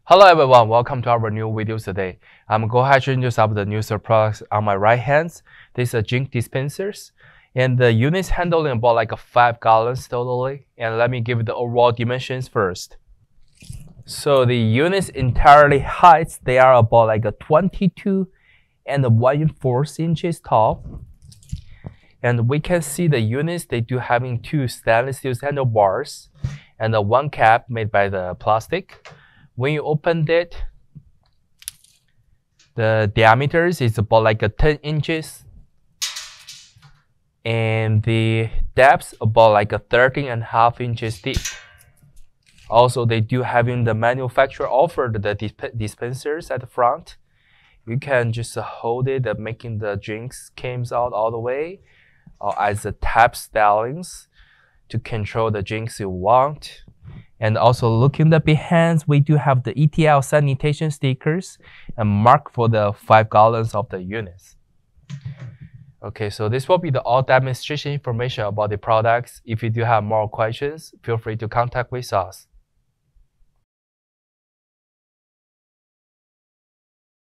Hello everyone, welcome to our new video today. I'm going to introduce some of the new products on my right hand. These are drink dispensers, and the units handling about like 5 gallons totally. And let me give you the overall dimensions first. So the units entirely heights, they are about like a 22 and 1/4 inches tall. And we can see the units, they do having 2 stainless steel handlebars and one cap made by the plastic. When you open it, the diameter is about like a 10 inches and the depth about like a 13.5 inches deep. Also, they do having the manufacturer offered the dispensers at the front. You can just hold it, making the drinks comes out all the way, or as a tap stylings to control the drinks you want. And also looking at behind, we do have the ETL sanitation stickers and mark for the 5 gallons of the units. Okay, so this will be the all demonstration information about the products. If you do have more questions, feel free to contact with us.